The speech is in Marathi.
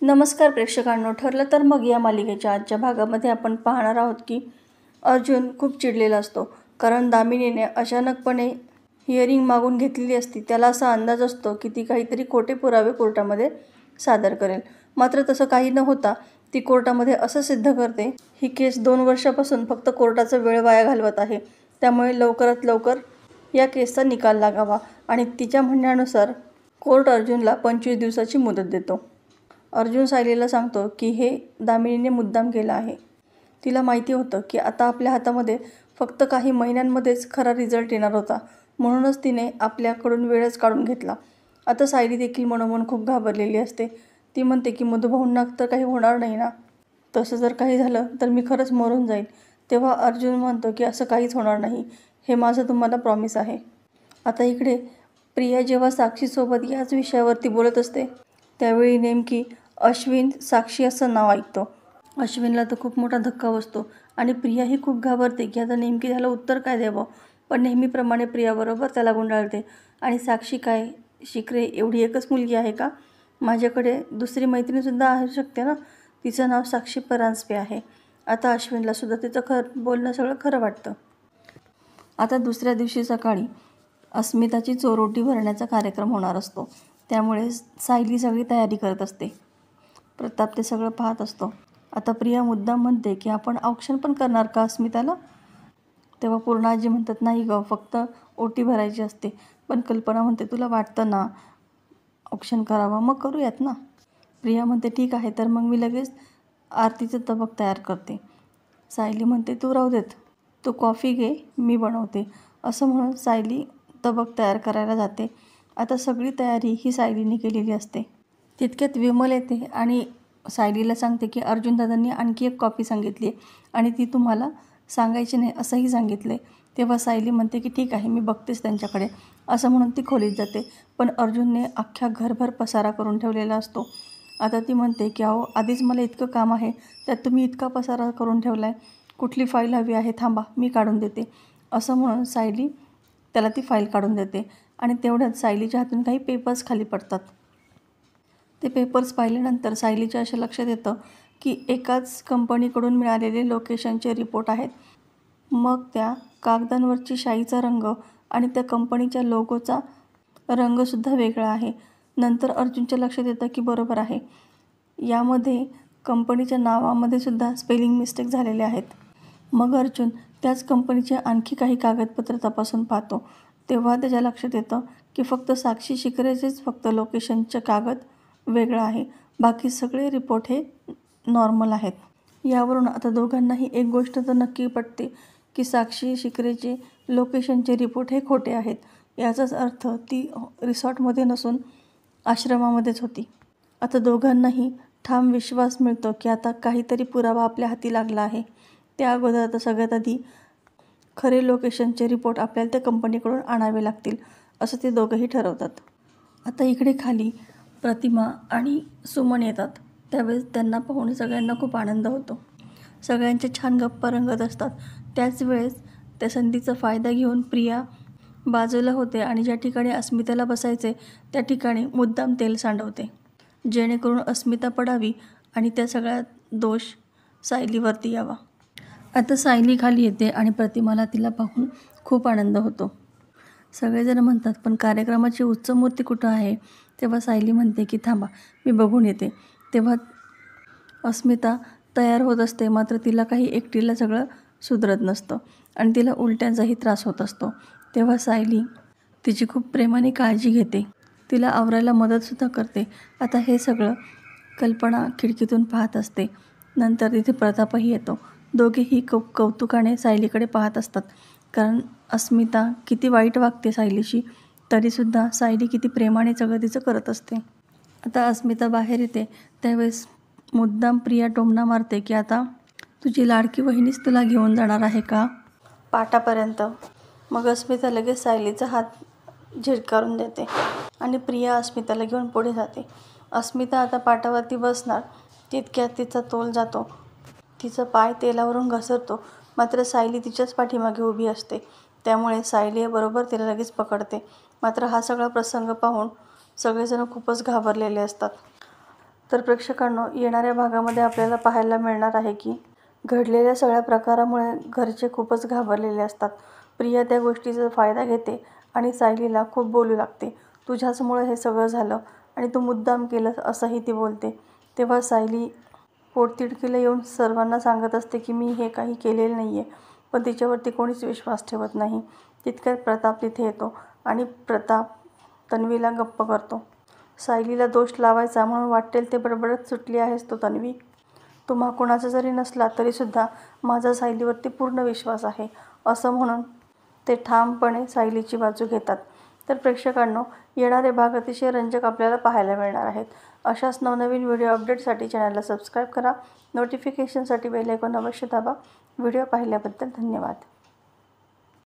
नमस्कार प्रेक्षकांनो, ठरलं तर मग या मालिकेच्या आजच्या भागामध्ये आपण पाहणार आहोत की अर्जुन खूप चिडलेला असतो, कारण दामिनीने अचानकपणे हिअरिंग मागून घेतलेली असती. त्याला असा अंदाज असतो की ती काहीतरी खोटे पुरावे कोर्टामध्ये सादर करेल. मात्र तसं काही न होता ती कोर्टामध्ये असं सिद्ध करते, ही केस 2 वर्षापासून फक्त कोर्टाचा वेळ वाया घालवत आहे, त्यामुळे लवकरात लवकर या केसचा निकाल लागावा. आणि तिच्या म्हणण्यानुसार कोर्ट अर्जुनला 25 दिवसाची मुदत देतो. अर्जुन सायलीला सांगतो की हे दामिनीने मुद्दाम केलं आहे. तिला माहिती होतं की आता आपल्या हातामध्ये फक्त काही महिन्यांमध्येच खरा रिझल्ट येणार होता, म्हणूनच तिने आपल्याकडून वेळच काढून घेतला. आता सायली देखील मनोमन खूप घाबरलेली असते. ती म्हणते की मधुभाऊंना तर काही होणार नाही ना? तसं जर काही झालं तर मी खरंच मरून जाईल. तेव्हा अर्जुन म्हणतो की असं काहीच होणार नाही, हे माझं तुम्हाला प्रॉमिस आहे. आता इकडे प्रिया जेव्हा साक्षीसोबत याच विषयावरती बोलत असते, त्यावेळी नेमकी अश्विन साक्षी असं नाव ऐकतो. अश्विनला तर खूप मोठा धक्का बसतो आणि प्रियाही खूप घाबरते की आता नेमकी त्याला उत्तर काय द्यावं. पण नेहमीप्रमाणे प्रियाबरोबर त्याला गुंडाळते आणि साक्षी काय शिकरे एवढी एकच मुलगी आहे का? माझ्याकडे दुसरी मैत्रीणसुद्धा असू शकते ना, तिचं नाव साक्षी परांजपे आहे. आता अश्विनलासुद्धा तिचं बोलणं सगळं खरं वाटतं. आता दुसऱ्या दिवशी सकाळी अस्मिताची चोरोटी भरण्याचा कार्यक्रम होणार असतो, त्यामुळे सायली सगळी तयारी करत असते. प्रताप ते सगळं पाहत असतो. आता प्रिया मुद्दाम म्हणते की आपण औक्षण पण करणार का अस्मिताला? तेव्हा पूर्णाजी म्हणतात, नाही गं, फक्त ओटी भरायची असते. पण कल्पना म्हणते, तुला वाटतं ना औक्षण करावं, मग करूयात ना. प्रिया म्हणते, ठीक आहे, तर मग मी लगेच आरतीचं तबक तयार करते. सायली म्हणते, तू राहू देत, तू कॉफी घे, मी बनवते. असं म्हणून सायली तबक तयार करायला जाते. आता सगळी तयारी ही सायलीने केलेली असते. तितक्यात विमल येते आणि सायलीला सांगते की अर्जुन दादांनी आणखी एक कॉफी सांगितली आहे आणि ती तुम्हाला सांगायची नाही असंही सांगितलं आहे. तेव्हा सायली म्हणते की ठीक आहे, मी बघतेच त्यांच्याकडे. असं म्हणून ती खोलीत जाते. पण अर्जुनने अख्ख्या घरभर पसारा करून ठेवलेला असतो. आता ती म्हणते की अहो, आधीच मला इतकं काम आहे, त्यात तुम्ही इतका पसारा करून ठेवला आहे. कुठली फाईल हवी आहे, थांबा, मी काढून देते. असं म्हणून सायली त्याला ती फाईल काढून देते आणि तेवढ्यात सायलीच्या हातून काही पेपर्स खाली पडतात. ते पेपर्स पाहिल्यानंतर सायलीच्या अशा लक्षात येतं की एकाच कंपनीकडून मिळालेले लोकेशनचे रिपोर्ट आहेत. मग त्या कागदांवरची शाईचा रंग आणि त्या कंपनीच्या लोगोचा रंगसुद्धा वेगळा आहे. नंतर अर्जुनच्या लक्षात येतं की बरोबर आहे, यामध्ये कंपनीच्या नावामध्ये सुद्धा स्पेलिंग मिस्टेक झालेले आहेत. मग अर्जुन त्याच कंपनीचे आणखी काही कागदपत्र तपासून पाहतो. तेव्हा त्याच्या लक्षात येतं की फक्त साक्षी शिकरेचेच फक्त लोकेशनचे कागद वेगळं आहे, बाकी सगळे रिपोर्ट हे नॉर्मल आहेत. यावरून आता दोघांनाही एक गोष्ट तर नक्की पटते की साक्षी शिकरेचे लोकेशनचे रिपोर्ट हे खोटे आहेत. याचाच अर्थ ती रिसॉर्टमध्ये नसून आश्रमामध्येच होती. आता दोघांनाही ठाम विश्वास मिळतो की आता काहीतरी पुरावा आपल्या हाती लागला आहे. त्या अगोदर आता सगळ्यात आधी खरे लोकेशनचे रिपोर्ट आपल्याला त्या कंपनीकडून आणावे लागतील, असं ते दोघंही ठरवतात. आता इकडे खाली प्रतिमा आणि सुमन येतात. त्यावेळेस त्यांना पाहून सगळ्यांना खूप आनंद होतो. सगळ्यांच्या छान गप्पा रंगत असतात. त्याच वेळेस त्या संधीचा फायदा घेऊन प्रिया बाजूला होते आणि ज्या ठिकाणी अस्मिताला बसायचे त्या ठिकाणी मुद्दाम तेल सांडवते, जेणेकरून अस्मिता पडावी आणि त्या सगळ्या दोष सायलीवरती यावा. आता सायली खाली येते आणि प्रतिमाला तिला पाहून खूप आनंद होतो. सगळेजण म्हणतात, पण कार्यक्रमाची उच्च मूर्ती कुठं आहे? तेव्हा सायली म्हणते की थांबा, मी बघून येते. तेव्हा अस्मिता तयार होत असते, मात्र तिला काही एकटीला सगळं सुधरत नसतं आणि तिला उलट्यांचाही त्रास होत असतो. तेव्हा सायली तिची खूप प्रेमाने काळजी घेते, तिला आवरायला मदतसुद्धा करते. आता हे सगळं कल्पना खिडकीतून पाहत असते. नंतर तिथे प्रतापही येतो. दोघेही कौतुकाने सायलीकडे पाहत असतात, कारण अस्मिता किती वाईट वागते सायलीशी, तरीसुद्धा सायली किती प्रेमाने सगळं तिचं करत असते. आता अस्मिता बाहेर येते. त्यावेळेस मुद्दाम प्रिया टोमणा मारते की आता तुझी लाडकी वहिनीच तुला घेऊन जाणार आहे का पाटापर्यंत? मग अस्मिता लगेच सायलीचा हात झिडकारून देते आणि प्रिया अस्मिताला घेऊन पुढे जाते. अस्मिता आता पाटावरती बसणार, तितक्यात तिचा तोल जातो. तिचा पाय तेलावरून घसरतो, मात्र सायली तिच्याच पाठीमागे उभी असते. त्यामुळे सायली बरोबर तिला लगेच पकडते. मात्र हा सगळा प्रसंग पाहून सगळेजण खूपच घाबरलेले असतात. तर प्रेक्षकांनो, येणाऱ्या भागामध्ये आपल्याला पाहायला मिळणार आहे की घडलेल्या सगळ्या प्रकारामुळे घरचे खूपच घाबरलेले असतात. प्रिया त्या गोष्टीचा फायदा घेते आणि सायलीला खूप बोलू लागते. तुझ्याचमुळे हे सगळं झालं आणि तू मुद्दाम केलं असंही ती बोलते. तेव्हा सायली पोटतिडकीला येऊन सर्वांना सांगत असते की मी हे काही केलेलं नाही आहे, पण तिच्यावरती कोणीच विश्वास ठेवत नाही. तितक्यात प्रताप तिथे येतो आणि प्रताप तन्वीला गप्प करतो. सायलीला दोष लावायचा म्हणून वाटेल ते बडबडत सुटली आहेस तू तन्वी. तुम्हा कुणाचा जरी नसला तरीसुद्धा माझा सायलीवरती पूर्ण विश्वास आहे, असं म्हणून ते ठामपणे सायलीची बाजू घेतात. तर प्रेक्षकांनो, येणारे भाग अतिशय रंजक आपल्याला पाहायला मिळणार आहेत. अशाच नवनवीन व्हिडिओ अपडेटसाठी चॅनलला सबस्क्राईब करा. नोटिफिकेशनसाठी बेल आयकॉन अवश्य दाबा. व्हिडिओ पाहिल्याबद्दल धन्यवाद.